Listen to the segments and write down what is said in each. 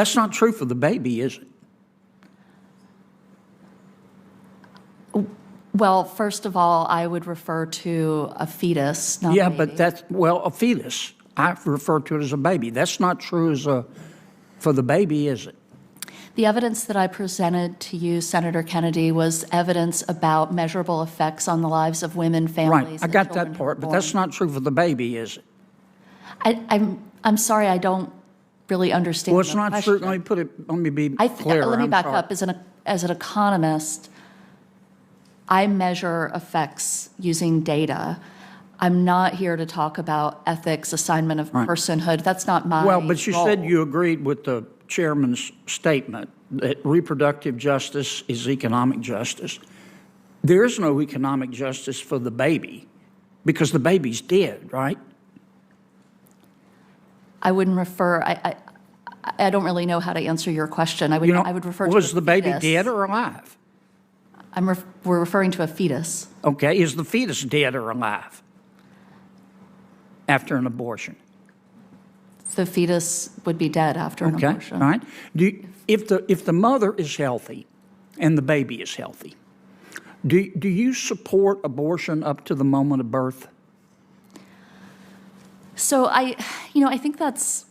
That's not true for the baby, is it? Well, first of all, I would refer to a fetus, not Yeah, a baby. but that's, well, a fetus. I refer to it as a baby. That's not true for the baby, is it? The evidence that I presented to you, Senator Kennedy, was evidence about measurable effects on the lives of women, families, Right, I and got children that who were part, but that's born. not true for the baby, is it? I'm sorry, I don't really understand Well, it's the not question. true. Let me be clear. Let me I'm back sorry. up. As an economist, I measure effects using data. I'm not here to talk about ethics, assignment of personhood. That's not my Well, but you role. said you agreed with the chairman's statement that reproductive justice is economic justice. There is no economic justice for the baby because the baby's dead, right? I wouldn't refer. I don't really know how to answer your question. I would refer to Was a the baby fetus. dead or alive? We're referring to a fetus. Okay, is the fetus dead or alive after an abortion? The fetus would be dead after an abortion. All right. If the mother is healthy and the baby is healthy, do you support abortion up to the moment of birth? So I think that's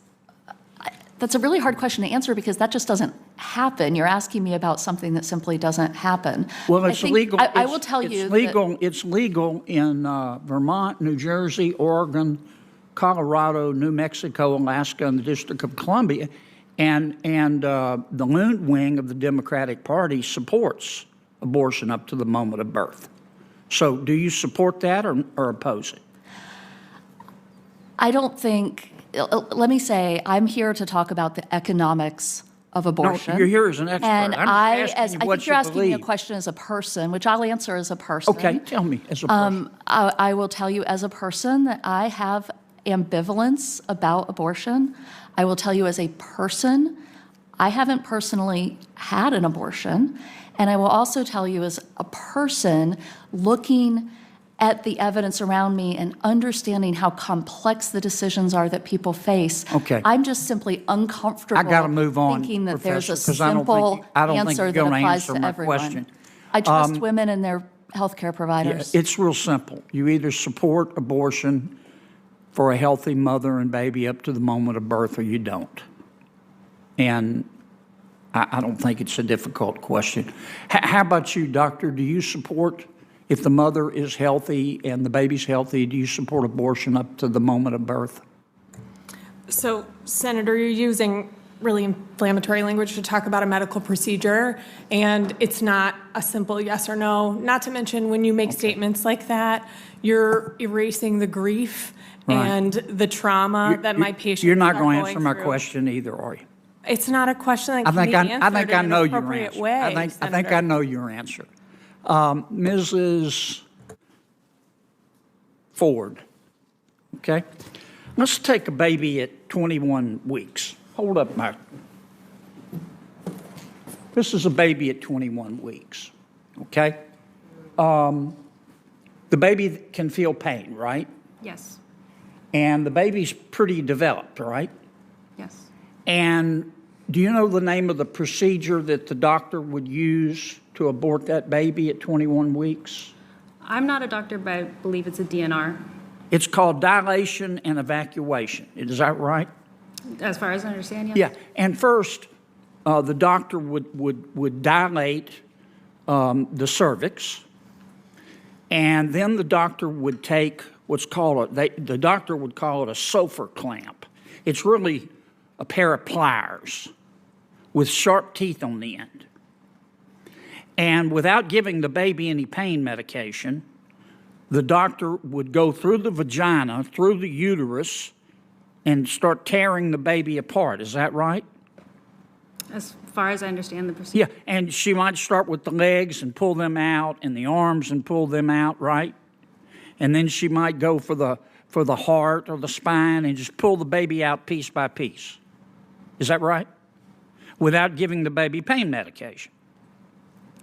a really hard question to answer because that just doesn't happen. You're asking me about something that simply doesn't happen. Well, it's legal. I will tell you It's legal in Vermont, New Jersey, Oregon, Colorado, New Mexico, Alaska, and the District of Columbia, and the left wing of the Democratic Party supports abortion up to the moment of birth. So, do you support that or oppose it? I don't think. Let me say, I'm here to talk about the economics of abortion. No, you're here as an expert. And I'm just asking you I what think you're you asking me a believe. question as a person, which I'll answer as a person. Okay, tell me as a person. I will tell you as a person that I have ambivalence about abortion. I will tell you as a person, I haven't personally had an abortion. And I will also tell you as a person looking at the evidence around me and understanding how complex the decisions are that people face. Okay. I'm just simply uncomfortable I got to move on, thinking that there's a Professor, 'cause I don't simple think answer you're that going to applies answer to my everyone. question. I trust women and their healthcare providers. It's real simple. You either support abortion for a healthy mother and baby up to the moment of birth or you don't. And I don't think it's a difficult question. How about you, doctor? Do you support, if the mother is healthy and the baby's healthy, do you support abortion up to the moment of birth? So, Senator, you're using really inflammatory language to talk about a medical procedure, and it's not a simple yes or no. Not to mention, when you make statements like that, you're erasing the grief and the trauma that my patients You're not are going to answer my through. question either, are you? It's not a question that I can think be answered I think I in know an your appropriate answer. way, I think Senator. I know your answer. Mrs. Ford, okay? Let's take a baby at 21 weeks. Hold up, Mike. This is a baby at 21 weeks, okay? The baby can feel pain, right? Yes. And the baby's pretty developed, right? Yes. And do you know the name of the procedure that the doctor would use to abort that baby at 21 weeks? I'm not a doctor, but I believe it's a DNR. It's called dilation and evacuation. Is that right? As far as I understand, yes. Yeah. And first, the doctor would dilate the cervix, and then the doctor would take what's called the doctor would call it a Sofer clamp. It's really a pair of pliers with sharp teeth on the end. And without giving the baby any pain medication, the doctor would go through the vagina, through the uterus, and start tearing the baby apart. Is that right? As far as I understand the procedure. Yeah, and she might start with the legs and pull them out, and the arms and pull them out, right? And then she might go for the heart or the spine and just pull the baby out piece by piece. Is that right? Without giving the baby pain medication.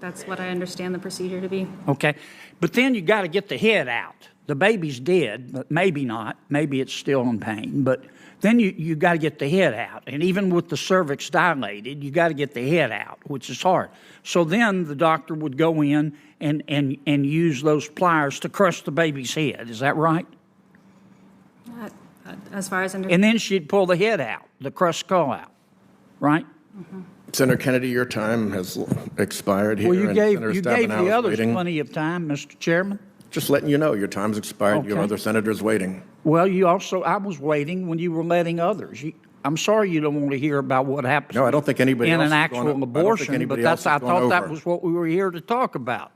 That's what I understand the procedure to be. Okay, but then you got to get the head out. The baby's dead, but maybe not. Maybe it's still in pain, but then you got to get the head out. And even with the cervix dilated, you got to get the head out, which is hard. So then the doctor would go in and use those pliers to crush the baby's head. Is that right? As far as I And understand. then she'd pull the head out, the crushed skull out, right? Senator Kennedy, your time has expired here. Well, you and gave Senator the Stabenow is others waiting. plenty of time, Mr. Chairman. Just letting you know, your time's expired. You have Okay. other senators waiting. Well, I was waiting when you were letting others. I'm sorry you don't want to hear about what happens No, I don't think anybody in else an is actual going to- I don't think abortion, but anybody else I is going thought that over. was what we were here to talk about.